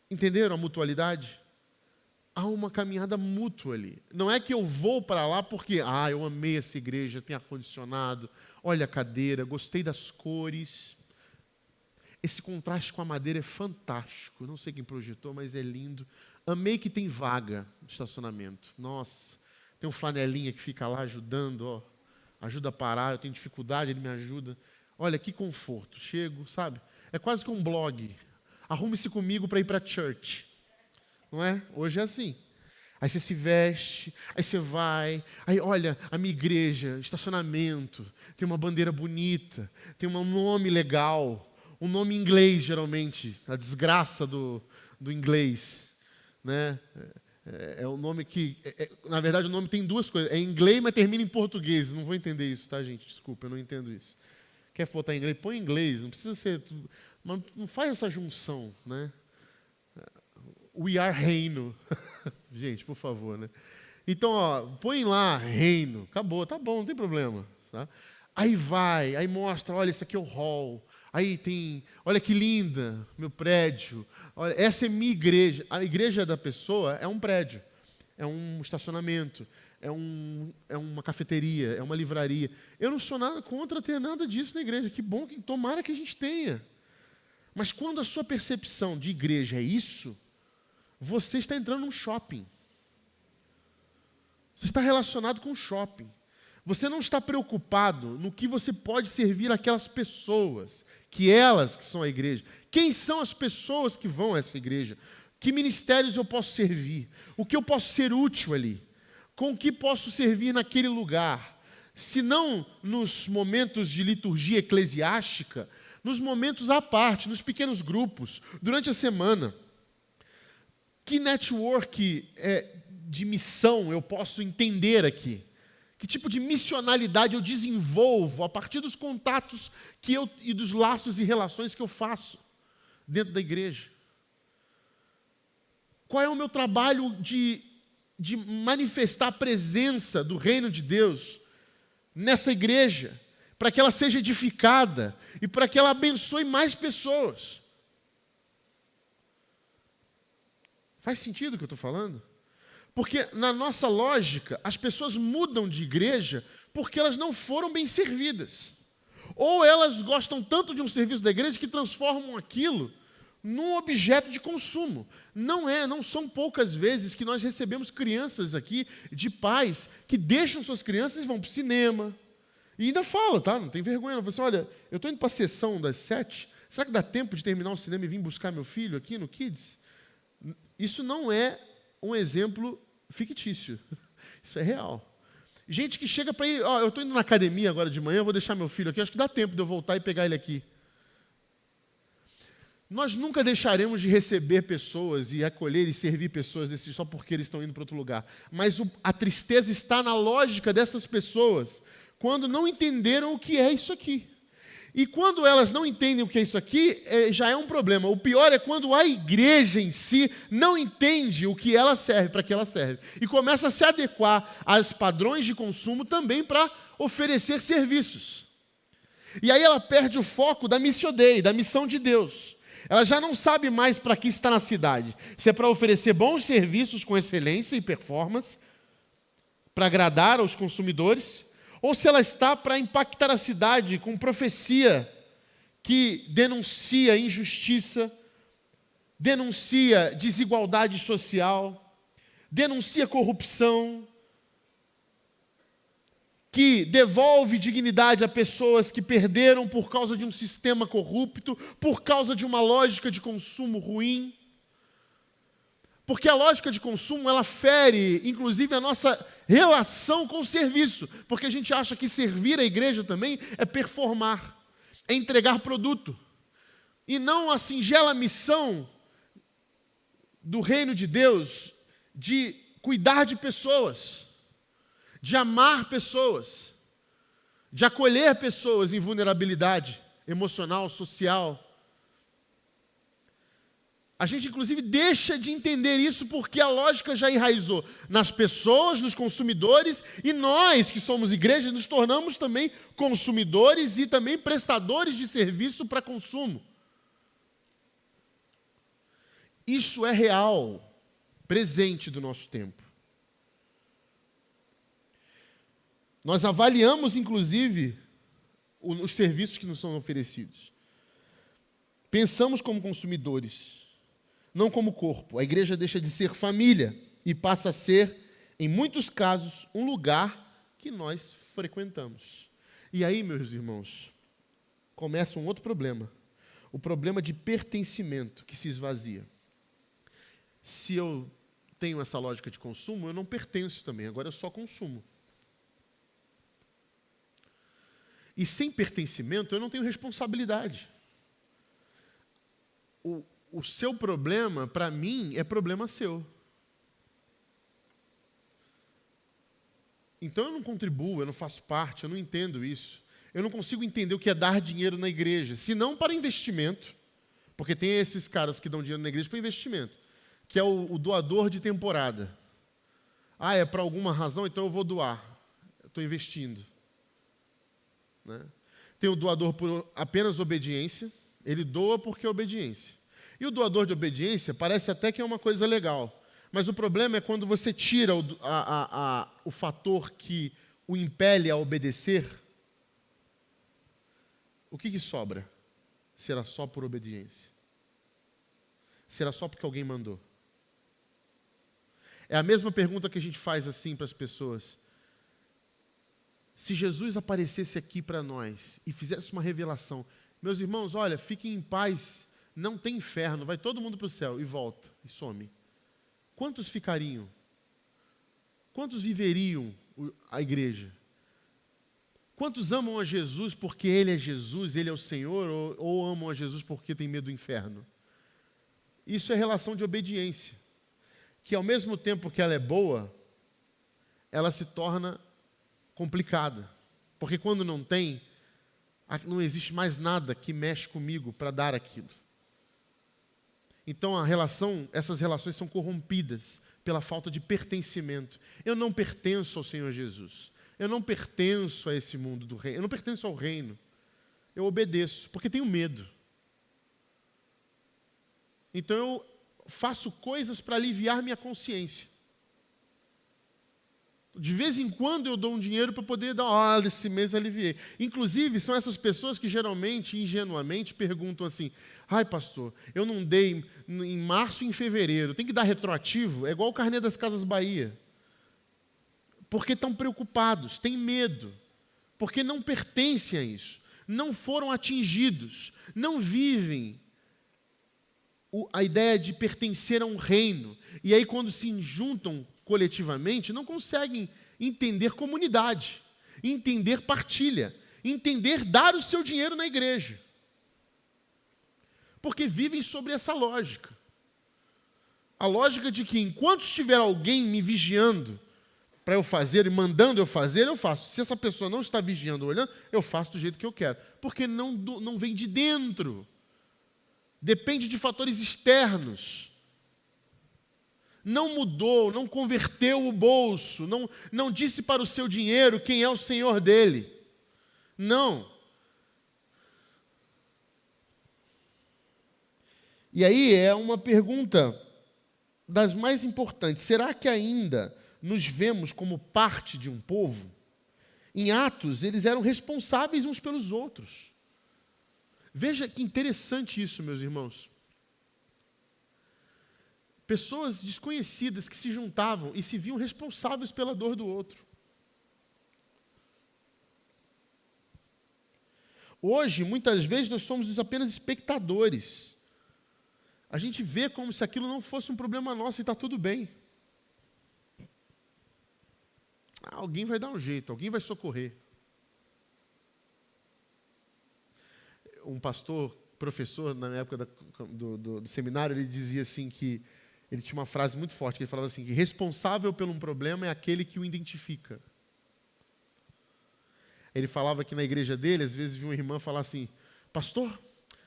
Entenderam a mutualidade? Há uma caminhada mútua ali. Não é que eu vou para lá porque, eu amei essa igreja, tem ar-condicionado, olha a cadeira, gostei das cores. Esse contraste com a madeira é fantástico. Não sei quem projetou, mas é lindo. Amei que tem vaga no estacionamento. Nossa, tem um flanelinha que fica lá ajudando, ó. Ajuda a parar, eu tenho dificuldade, ele me ajuda. Olha, que conforto. Chego, sabe? É quase que um blog. Arrume-se comigo para ir para a church. Não é? Hoje é assim. Aí você se veste, aí você vai, aí olha, a minha igreja, estacionamento, tem uma bandeira bonita, tem um nome legal, um nome em inglês, geralmente, a desgraça do inglês, né? É um nome que, na verdade, o nome tem duas coisas. É em inglês, mas termina em português. Não vou entender isso, tá, gente? Desculpa, eu não entendo isso. Quer botar em inglês? Põe em inglês. Não precisa ser... Mas não faz essa junção, né? We are reino. Gente, por favor, né? Então, ó, põe lá, reino. Acabou, tá bom, não tem problema. Tá? Aí vai, aí mostra, olha, esse aqui é o hall. Aí tem, olha que linda, meu prédio. Olha, essa é minha igreja. A igreja da pessoa é um prédio, é um estacionamento, é uma cafeteria, é uma livraria. Eu não sou nada contra ter nada disso na igreja. Que bom, tomara que a gente tenha. Mas quando a sua percepção de igreja é isso, você está entrando num shopping. Você está relacionado com o shopping. Você não está preocupado no que você pode servir aquelas pessoas, que elas que são a igreja. Quem são as pessoas que vão a essa igreja? Que ministérios eu posso servir? O que eu posso ser útil ali? Com o que posso servir naquele lugar? Se não nos momentos de liturgia eclesiástica, nos momentos à parte, nos pequenos grupos, durante a semana. Que network de missão eu posso entender aqui? Que tipo de missionalidade eu desenvolvo a partir dos contatos e dos laços e relações que eu faço dentro da igreja? Qual é o meu trabalho de manifestar a presença do reino de Deus nessa igreja, para que ela seja edificada e para que ela abençoe mais pessoas? Faz sentido o que eu estou falando? Porque, na nossa lógica, as pessoas mudam de igreja porque elas não foram bem servidas. Ou elas gostam tanto de um serviço da igreja que transformam aquilo num objeto de consumo. Não são poucas vezes que nós recebemos crianças aqui, de pais, que deixam suas crianças e vão para o cinema. E ainda fala, tá? Não tem vergonha. Não. Fala assim, olha, eu estou indo para a sessão das 7, será que dá tempo de terminar o cinema e vir buscar meu filho aqui no Kids? Isso não é um exemplo fictício. Isso é real. Gente que chega para ir, eu estou indo na academia agora de manhã, eu vou deixar meu filho aqui, acho que dá tempo de eu voltar e pegar ele aqui. Nós nunca deixaremos de receber pessoas e acolher e servir pessoas desses só porque eles estão indo para outro lugar. Mas a tristeza está na lógica dessas pessoas, quando não entenderam o que é isso aqui. E quando elas não entendem o que é isso aqui, já é um problema. O pior é quando a igreja em si não entende o que ela serve, para que ela serve. E começa a se adequar aos padrões de consumo também para oferecer serviços. E aí ela perde o foco da Missio Dei, da missão de Deus. Ela já não sabe mais para que está na cidade. Se é para oferecer bons serviços com excelência e performance, para agradar aos consumidores, ou se ela está para impactar a cidade com profecia que denuncia injustiça, denuncia desigualdade social, denuncia corrupção. que devolve dignidade a pessoas que perderam por causa de um sistema corrupto, por causa de uma lógica de consumo ruim. Porque a lógica de consumo, ela fere, inclusive, a nossa relação com o serviço. Porque a gente acha que servir a igreja também é performar, é entregar produto. E não a singela missão do reino de Deus de cuidar de pessoas, de amar pessoas, de acolher pessoas em vulnerabilidade emocional, social. A gente, inclusive, deixa de entender isso porque a lógica já enraizou nas pessoas, nos consumidores, e nós, que somos igreja, nos tornamos também consumidores e também prestadores de serviço para consumo. Isso é real, presente do nosso tempo. Nós avaliamos, inclusive, os serviços que nos são oferecidos. Pensamos como consumidores, não como corpo. A igreja deixa de ser família e passa a ser, em muitos casos, um lugar que nós frequentamos. E aí, meus irmãos, começa um outro problema. O problema de pertencimento que se esvazia. Se eu tenho essa lógica de consumo, eu não pertenço também, agora eu só consumo. E sem pertencimento, eu não tenho responsabilidade. O seu problema, para mim, é problema seu. Então eu não contribuo, eu não faço parte, eu não entendo isso. Eu não consigo entender o que é dar dinheiro na igreja, se não para investimento, porque tem esses caras que dão dinheiro na igreja para investimento, que é o doador de temporada. Ah, é para alguma razão, então eu vou doar. Eu estou investindo. Né? Tem o doador por apenas obediência, ele doa porque é obediência. E o doador de obediência parece até que é uma coisa legal, mas o problema é quando você tira o fator que o impele a obedecer, o que sobra? Será só por obediência? Será só porque alguém mandou? É a mesma pergunta que a gente faz assim para as pessoas. Se Jesus aparecesse aqui para nós e fizesse uma revelação, meus irmãos, olha, fiquem em paz, não tem inferno, vai todo mundo para o céu e volta, e some. Quantos ficariam? Quantos viveriam a igreja? Quantos amam a Jesus porque Ele é Jesus, Ele é o Senhor, ou amam a Jesus porque tem medo do inferno? Isso é relação de obediência, que ao mesmo tempo que ela é boa, ela se torna complicada, porque quando não tem, não existe mais nada que mexe comigo para dar aquilo. Então essas relações são corrompidas pela falta de pertencimento. Eu não pertenço ao Senhor Jesus, eu não pertenço a esse mundo do reino, eu não pertenço ao reino, eu obedeço, porque tenho medo. Então eu faço coisas para aliviar minha consciência. De vez em quando eu dou um dinheiro para poder dar, olha, esse mês aliviei. Inclusive, são essas pessoas que geralmente, ingenuamente, perguntam assim, ai pastor, eu não dei em março e em fevereiro, tem que dar retroativo? É igual o carnê das Casas Bahia. Porque estão preocupados, têm medo, porque não pertencem a isso, não foram atingidos, não vivem a ideia de pertencer a um reino. E aí quando se juntam coletivamente, não conseguem entender comunidade, entender partilha, entender dar o seu dinheiro na igreja. Porque vivem sobre essa lógica. A lógica de que enquanto estiver alguém me vigiando para eu fazer e mandando eu fazer, eu faço. Se essa pessoa não está vigiando ou olhando, eu faço do jeito que eu quero. Porque não vem de dentro. Depende de fatores externos. Não mudou, não converteu o bolso, não disse para o seu dinheiro quem é o Senhor dele. Não. E aí é uma pergunta das mais importantes. Será que ainda nos vemos como parte de um povo? Em Atos, eles eram responsáveis uns pelos outros. Veja que interessante isso, meus irmãos. Pessoas desconhecidas que se juntavam e se viam responsáveis pela dor do outro. Hoje, muitas vezes, nós somos apenas espectadores. A gente vê como se aquilo não fosse um problema nosso e está tudo bem. Alguém vai dar um jeito, alguém vai socorrer. Um pastor, professor, na época do seminário, ele dizia assim que, ele tinha uma frase muito forte, que ele falava assim, que responsável por um problema é aquele que o identifica. Ele falava que na igreja dele, às vezes, viu uma irmã falar assim, pastor,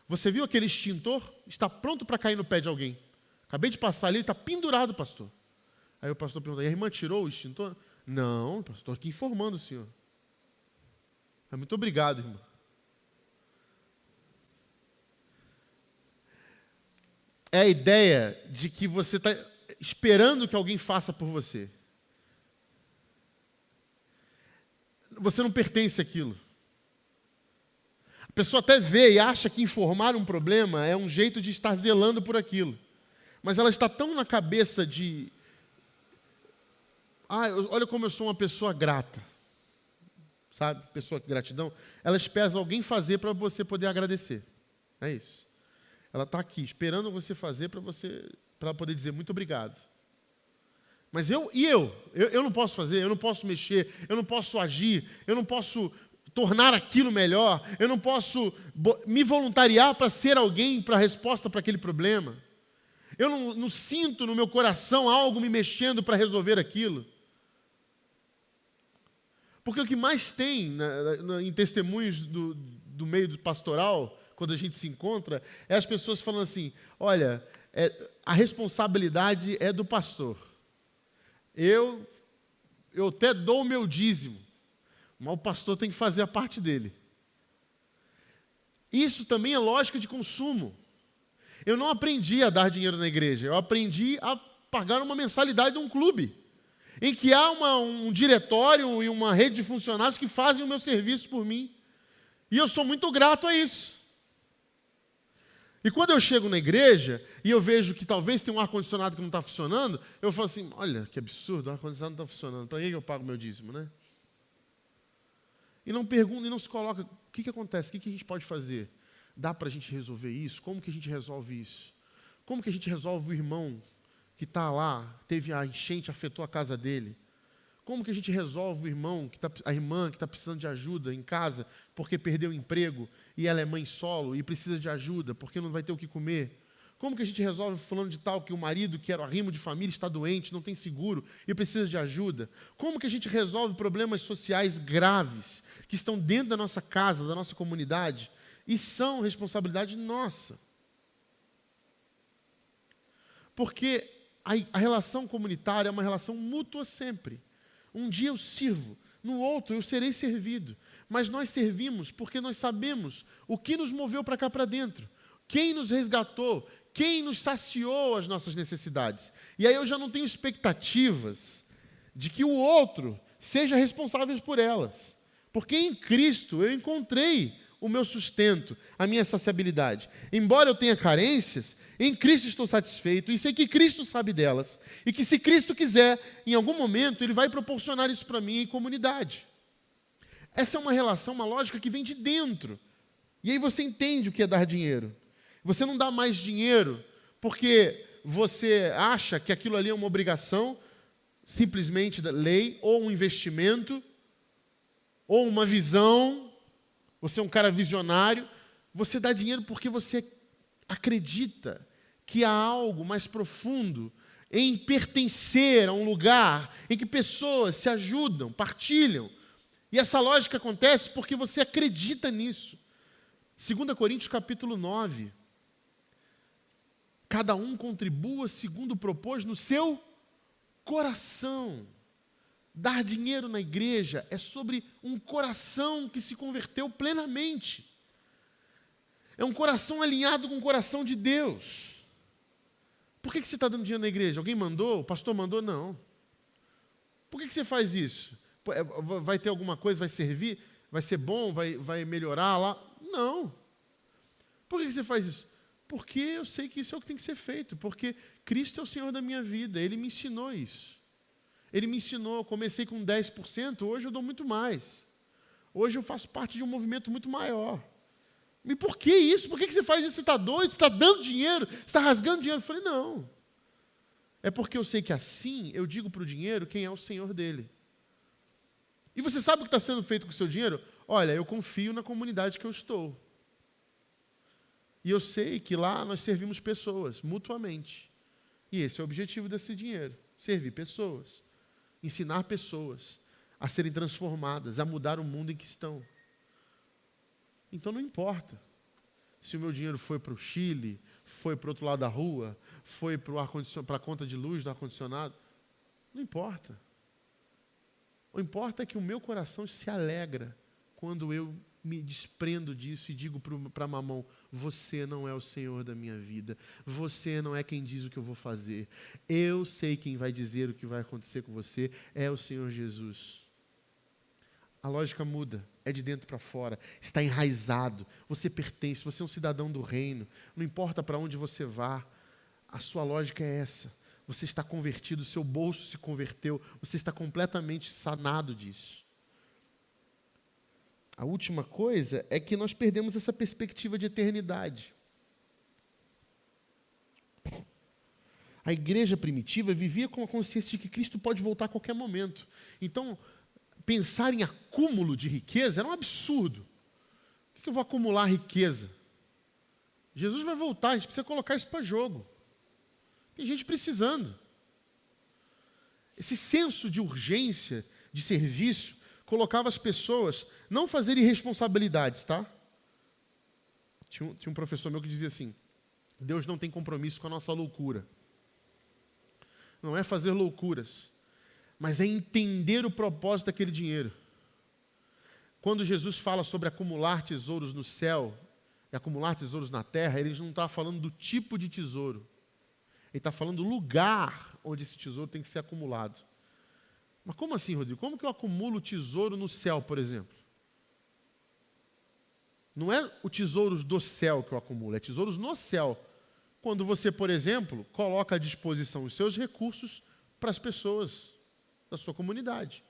você viu aquele extintor? Está pronto para cair no pé de alguém. Acabei de passar ali, ele está pendurado, pastor. Aí o pastor perguntou, e a irmã tirou o extintor? Não, pastor, estou aqui informando o senhor. Muito obrigado, irmã. É a ideia de que você está esperando que alguém faça por você. Você não pertence àquilo. A pessoa até vê e acha que informar um problema é um jeito de estar zelando por aquilo. Mas ela está tão na cabeça de... olha como eu sou uma pessoa grata. Sabe? Pessoa de gratidão. Ela espera alguém fazer para você poder agradecer. É isso. Ela está aqui, esperando você fazer para poder dizer muito obrigado. Mas eu não posso fazer, eu não posso mexer, eu não posso agir, eu não posso tornar aquilo melhor, eu não posso me voluntariar para ser alguém para a resposta para aquele problema. Eu não sinto no meu coração algo me mexendo para resolver aquilo. Porque o que mais tem em testemunhos do meio do pastoral, quando a gente se encontra, é as pessoas falando assim, olha, a responsabilidade é do pastor. Eu até dou o meu dízimo, mas o pastor tem que fazer a parte dele. Isso também é lógica de consumo. Eu não aprendi a dar dinheiro na igreja, eu aprendi a pagar uma mensalidade de um clube, em que há um diretório e uma rede de funcionários que fazem o meu serviço por mim. E eu sou muito grato a isso. E quando eu chego na igreja e eu vejo que talvez tenha um ar-condicionado que não está funcionando, eu falo assim, olha, que absurdo, o ar-condicionado não está funcionando, para que eu pago meu dízimo, né? E não pergunta, e não se coloca, o que acontece, o que a gente pode fazer? Dá para a gente resolver isso? Como que a gente resolve isso? Como que a gente resolve o irmão que está lá, teve a enchente, afetou a casa dele? Como que a gente resolve o irmão, a irmã que está precisando de ajuda em casa porque perdeu o emprego e ela é mãe solo e precisa de ajuda porque não vai ter o que comer? Como que a gente resolve fulano de tal que o marido, que era o arrimo de família, está doente, não tem seguro e precisa de ajuda? Como que a gente resolve problemas sociais graves que estão dentro da nossa casa, da nossa comunidade e são responsabilidade nossa? Porque a relação comunitária é uma relação mútua sempre. Um dia eu sirvo, no outro eu serei servido. Mas nós servimos porque nós sabemos o que nos moveu para cá para dentro. Quem nos resgatou, quem nos saciou as nossas necessidades. E aí eu já não tenho expectativas de que o outro seja responsável por elas. Porque em Cristo eu encontrei o meu sustento, a minha saciabilidade. Embora eu tenha carências, em Cristo estou satisfeito e sei que Cristo sabe delas. E que se Cristo quiser, em algum momento, Ele vai proporcionar isso para mim em comunidade. Essa é uma relação, uma lógica que vem de dentro. E aí você entende o que é dar dinheiro. Você não dá mais dinheiro porque você acha que aquilo ali é uma obrigação, simplesmente da lei, ou um investimento, ou uma visão. Você é um cara visionário. Você dá dinheiro porque você acredita que há algo mais profundo em pertencer a um lugar em que pessoas se ajudam, partilham. E essa lógica acontece porque você acredita nisso. 2 Coríntios capítulo 9. Cada um contribua segundo propôs no seu coração. Dar dinheiro na igreja é sobre um coração que se converteu plenamente. É um coração alinhado com o coração de Deus. Por que você está dando dinheiro na igreja? Alguém mandou? O pastor mandou? Não. Por que você faz isso? Vai ter alguma coisa, vai servir? Vai ser bom? Vai melhorar lá? Não. Por que você faz isso? Porque eu sei que isso é o que tem que ser feito. Porque Cristo é o Senhor da minha vida. Ele me ensinou isso. Ele me ensinou, eu comecei com 10%, hoje eu dou muito mais. Hoje eu faço parte de um movimento muito maior. E por que isso? Por que você faz isso? Você está doido? Você está dando dinheiro? Você está rasgando dinheiro? Eu falei, não. É porque eu sei que assim eu digo para o dinheiro quem é o senhor dele. E você sabe o que está sendo feito com o seu dinheiro? Olha, eu confio na comunidade que eu estou. E eu sei que lá nós servimos pessoas, mutuamente. E esse é o objetivo desse dinheiro. Servir pessoas. Ensinar pessoas a serem transformadas, a mudar o mundo em que estão. Então não importa se o meu dinheiro foi para o Chile, foi para o outro lado da rua, foi para a conta de luz do ar-condicionado. Não importa. O que importa é que o meu coração se alegra quando eu me desprendo disso e digo para Mamão, você não é o Senhor da minha vida, você não é quem diz o que eu vou fazer, eu sei quem vai dizer o que vai acontecer com você, é o Senhor Jesus. A lógica muda, é de dentro para fora, está enraizado, você pertence, você é um cidadão do reino, não importa para onde você vá, a sua lógica é essa, você está convertido, o seu bolso se converteu, você está completamente sanado disso. A última coisa é que nós perdemos essa perspectiva de eternidade. A igreja primitiva vivia com a consciência de que Cristo pode voltar a qualquer momento. Então, pensar em acúmulo de riqueza era um absurdo. Por que eu vou acumular riqueza? Jesus vai voltar, a gente precisa colocar isso para jogo. Tem gente precisando. Esse senso de urgência, de serviço, colocava as pessoas não fazerem responsabilidades, tá? Tinha um professor meu que dizia assim, Deus não tem compromisso com a nossa loucura. Não é fazer loucuras, mas é entender o propósito daquele dinheiro. Quando Jesus fala sobre acumular tesouros no céu e acumular tesouros na terra, ele não está falando do tipo de tesouro. Ele está falando do lugar onde esse tesouro tem que ser acumulado. Mas como assim, Rodrigo? Como que eu acumulo tesouro no céu, por exemplo? Não é o tesouros do céu que eu acumulo, é tesouros no céu. Quando você, por exemplo, coloca à disposição os seus recursos para as pessoas da sua comunidade.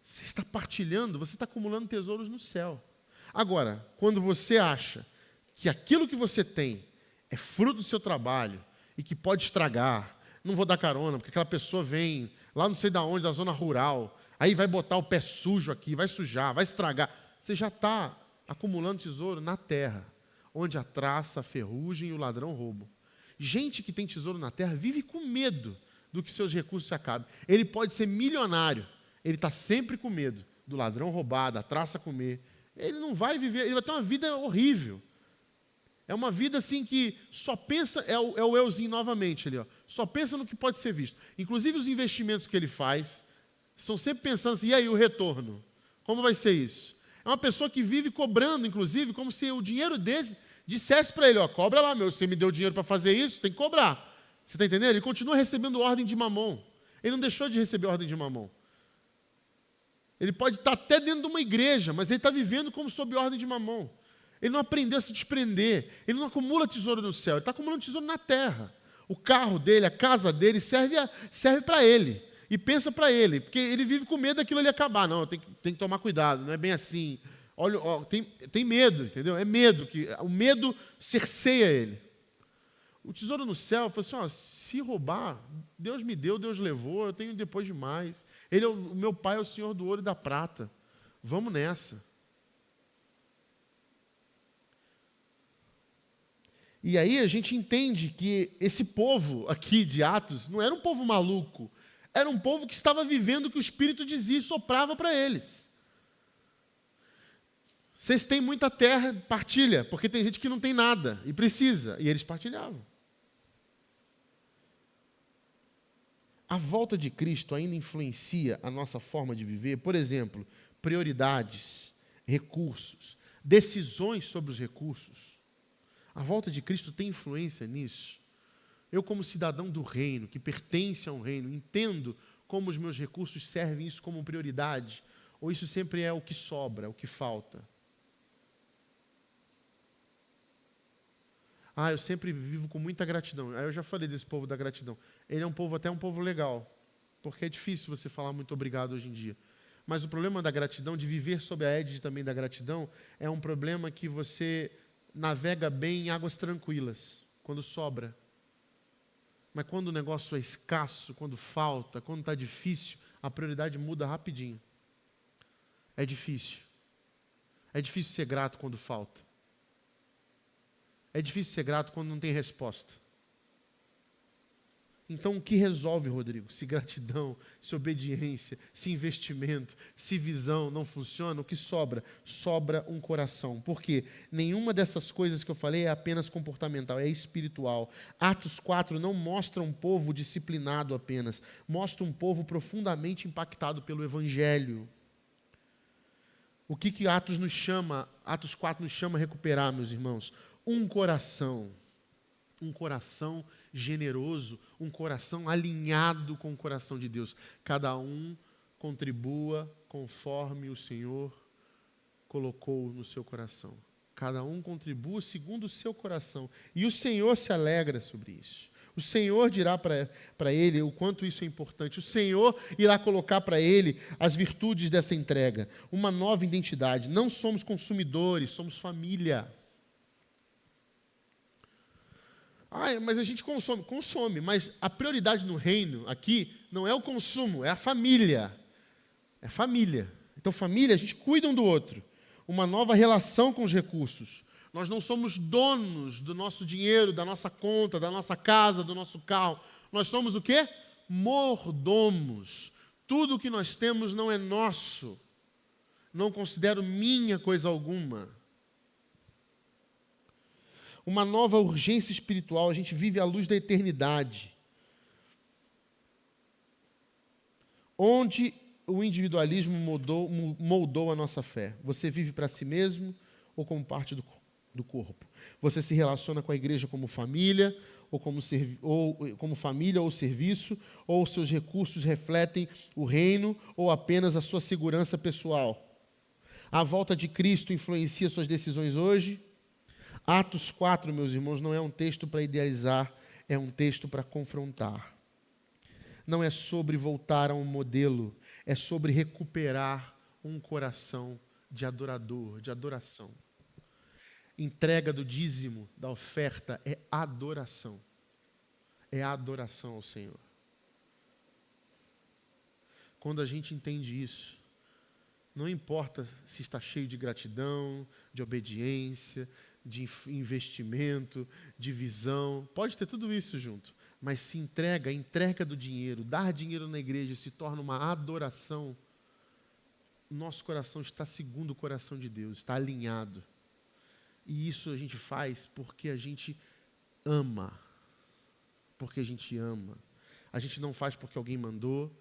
Você está partilhando, você está acumulando tesouros no céu. Agora, quando você acha que aquilo que você tem é fruto do seu trabalho e que pode estragar, não vou dar carona, porque aquela pessoa vem lá não sei de onde, da zona rural, aí vai botar o pé sujo aqui, vai sujar, vai estragar. Você já está acumulando tesouro na terra, onde a traça, a ferrugem e o ladrão roubam. Gente que tem tesouro na terra vive com medo do que seus recursos se acabem. Ele pode ser milionário, ele está sempre com medo do ladrão roubar, da traça comer. Ele não vai viver, ele vai ter uma vida horrível. É uma vida assim que só pensa, é o euzinho novamente ali, ó, só pensa no que pode ser visto. Inclusive os investimentos que ele faz, são sempre pensando assim, e aí o retorno? Como vai ser isso? É uma pessoa que vive cobrando, inclusive, como se o dinheiro dele dissesse para ele, ó, cobra lá, você me deu dinheiro para fazer isso, tem que cobrar. Você está entendendo? Ele continua recebendo ordem de mamon. Ele não deixou de receber ordem de mamon. Ele pode estar até dentro de uma igreja, mas ele está vivendo como sob ordem de mamon. Ele não aprendeu a se desprender. Ele não acumula tesouro no céu, ele está acumulando tesouro na terra. O carro dele, a casa dele serve para ele. E pensa para ele, porque ele vive com medo daquilo ali acabar. Não, tem que tomar cuidado, não é bem assim. Olha, ó, tem medo, entendeu? É medo, o medo cerceia ele. O tesouro no céu, falou assim, ó, se roubar, Deus me deu, Deus levou, eu tenho depois demais. O meu pai é o Senhor do ouro e da prata. Vamos nessa. E aí a gente entende que esse povo aqui de Atos não era um povo maluco, era um povo que estava vivendo o que o Espírito dizia e soprava para eles. Vocês têm muita terra, partilha, porque tem gente que não tem nada e precisa, e eles partilhavam. A volta de Cristo ainda influencia a nossa forma de viver, por exemplo, prioridades, recursos, decisões sobre os recursos. A volta de Cristo tem influência nisso? Eu, como cidadão do reino, que pertence a um reino, entendo como os meus recursos servem isso como prioridade? Ou isso sempre é o que sobra, o que falta? Eu sempre vivo com muita gratidão. Eu já falei desse povo da gratidão. Ele é um povo, até um povo legal, porque é difícil você falar muito obrigado hoje em dia. Mas o problema da gratidão, de viver sob a égide também da gratidão, é um problema que você navega bem em águas tranquilas, quando sobra. Mas quando o negócio é escasso, quando falta, quando está difícil, a prioridade muda rapidinho. É difícil. É difícil ser grato quando falta. É difícil ser grato quando não tem resposta. Então, o que resolve, Rodrigo? Se gratidão, se obediência, se investimento, se visão não funciona, o que sobra? Sobra um coração. Por quê? Nenhuma dessas coisas que eu falei é apenas comportamental, é espiritual. Atos 4 não mostra um povo disciplinado apenas, mostra um povo profundamente impactado pelo Evangelho. O que Atos 4 nos chama a recuperar, meus irmãos? Um coração generoso, um coração alinhado com o coração de Deus. Cada um contribua conforme o Senhor colocou no seu coração. Cada um contribua segundo o seu coração. E o Senhor se alegra sobre isso. O Senhor dirá para ele o quanto isso é importante. O Senhor irá colocar para ele as virtudes dessa entrega. Uma nova identidade. Não somos consumidores, somos família. Mas a gente consome, mas a prioridade no reino aqui não é o consumo, é a família. É família. Então, família, a gente cuida um do outro. Uma nova relação com os recursos. Nós não somos donos do nosso dinheiro, da nossa conta, da nossa casa, do nosso carro. Nós somos o quê? Mordomos. Tudo o que nós temos não é nosso. Não considero minha coisa alguma. Uma nova urgência espiritual, a gente vive à luz da eternidade. Onde o individualismo moldou a nossa fé. Você vive para si mesmo ou como parte do corpo? Você se relaciona com a igreja como família, ou como família ou serviço, ou seus recursos refletem o reino, ou apenas a sua segurança pessoal? A volta de Cristo influencia suas decisões hoje? Atos 4, meus irmãos, não é um texto para idealizar, é um texto para confrontar. Não é sobre voltar a um modelo, é sobre recuperar um coração de adorador, de adoração. Entrega do dízimo, da oferta, é adoração. É adoração ao Senhor. Quando a gente entende isso, não importa se está cheio de gratidão, de obediência, de investimento, de visão, pode ter tudo isso junto, mas se a entrega do dinheiro, dar dinheiro na igreja se torna uma adoração, nosso coração está segundo o coração de Deus, está alinhado. E isso a gente faz porque a gente ama. Porque a gente ama. A gente não faz porque alguém mandou,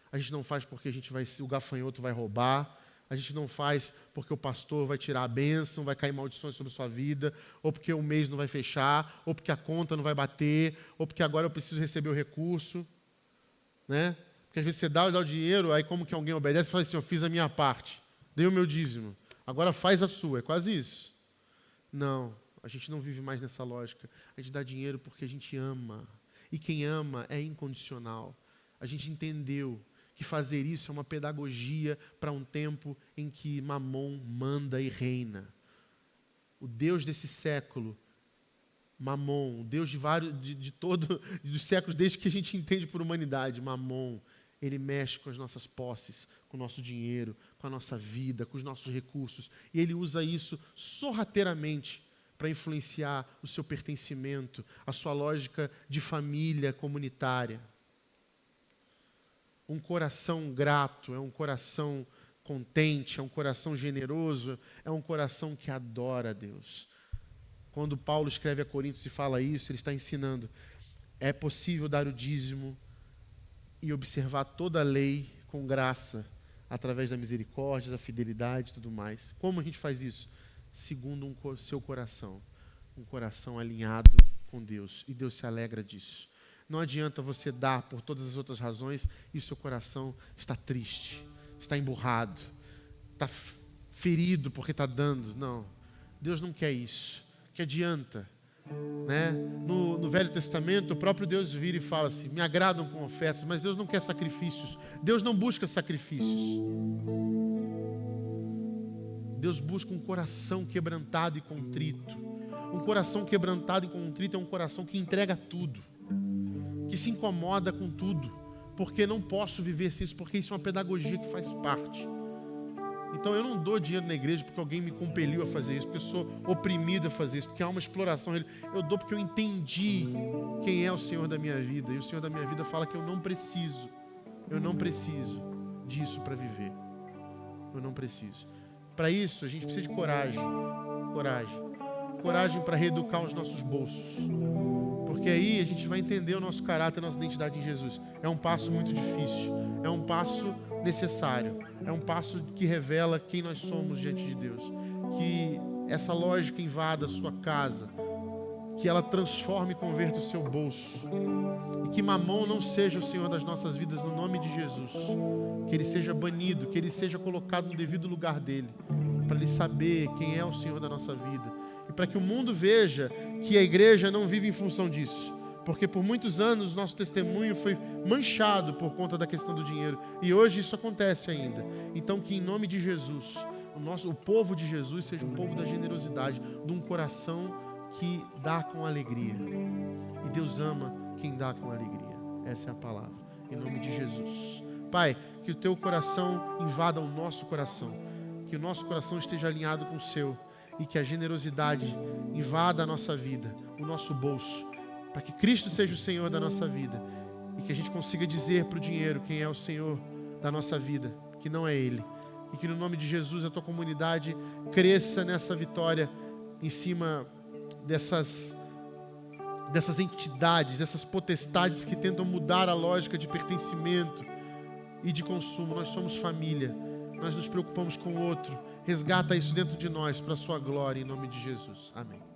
a gente não faz porque o gafanhoto vai roubar, a gente não faz porque o pastor vai tirar a bênção, vai cair maldições sobre a sua vida, ou porque o mês não vai fechar, ou porque a conta não vai bater, ou porque agora eu preciso receber o recurso. Né? Porque às vezes você dá o dinheiro, aí como que alguém obedece e fala assim, eu fiz a minha parte, dei o meu dízimo, agora faz a sua, é quase isso. Não, a gente não vive mais nessa lógica. A gente dá dinheiro porque a gente ama. E quem ama é incondicional. A gente entendeu que fazer isso é uma pedagogia para um tempo em que Mamon manda e reina. O Deus desse século, Mamon, o Deus dos séculos, desde que a gente entende por humanidade, Mamon, ele mexe com as nossas posses, com o nosso dinheiro, com a nossa vida, com os nossos recursos. E ele usa isso sorrateiramente para influenciar o seu pertencimento, a sua lógica de família comunitária. Um coração grato é um coração contente, é um coração generoso, é um coração que adora a Deus. Quando Paulo escreve a Coríntios e fala isso, ele está ensinando, é possível dar o dízimo e observar toda a lei com graça, através da misericórdia, da fidelidade e tudo mais. Como a gente faz isso? Segundo seu coração. Um coração alinhado com Deus. E Deus se alegra disso. Não adianta você dar por todas as outras razões e o seu coração está triste, está emburrado, está ferido porque está dando. Não. Deus não quer isso. Que adianta? né? No Velho Testamento, o próprio Deus vira e fala assim: me agradam com ofertas, mas Deus não quer sacrifícios. Deus não busca sacrifícios. Deus busca um coração quebrantado e contrito. Um coração quebrantado e contrito é um coração que entrega tudo, que se incomoda com tudo, porque não posso viver sem isso, porque isso é uma pedagogia que faz parte. Então eu não dou dinheiro na igreja porque alguém me compeliu a fazer isso, porque eu sou oprimido a fazer isso, porque há uma exploração. Eu dou porque eu entendi quem é o Senhor da minha vida, e o Senhor da minha vida fala que eu não preciso disso para viver. Eu não preciso. Para isso a gente precisa de coragem para reeducar os nossos bolsos, porque aí a gente vai entender o nosso caráter, a nossa identidade em Jesus. É um passo muito difícil, é um passo necessário, é um passo que revela quem nós somos diante de Deus. Que essa lógica invada a sua casa, que ela transforme e converta o seu bolso, e que Mamon não seja o Senhor das nossas vidas, no nome de Jesus. Que ele seja banido, que ele seja colocado no devido lugar dele, para ele saber quem é o Senhor da nossa vida, e para que o mundo veja que a igreja não vive em função disso, porque por muitos anos o nosso testemunho foi manchado por conta da questão do dinheiro, e hoje isso acontece ainda. Então que em nome de Jesus, o povo de Jesus seja um povo da generosidade, de um coração que dá com alegria, e Deus ama quem dá com alegria. Essa é a palavra, em nome de Jesus. Pai, que o teu coração invada o nosso coração, que o nosso coração esteja alinhado com o seu, e que a generosidade invada a nossa vida, o nosso bolso, para que Cristo seja o Senhor da nossa vida, e que a gente consiga dizer para o dinheiro quem é o Senhor da nossa vida, que não é Ele. E que no nome de Jesus a tua comunidade cresça nessa vitória em cima dessas entidades, dessas potestades que tentam mudar a lógica de pertencimento e de consumo. Nós somos família, nós nos preocupamos com o outro. Resgata isso dentro de nós para a sua glória, em nome de Jesus. Amém.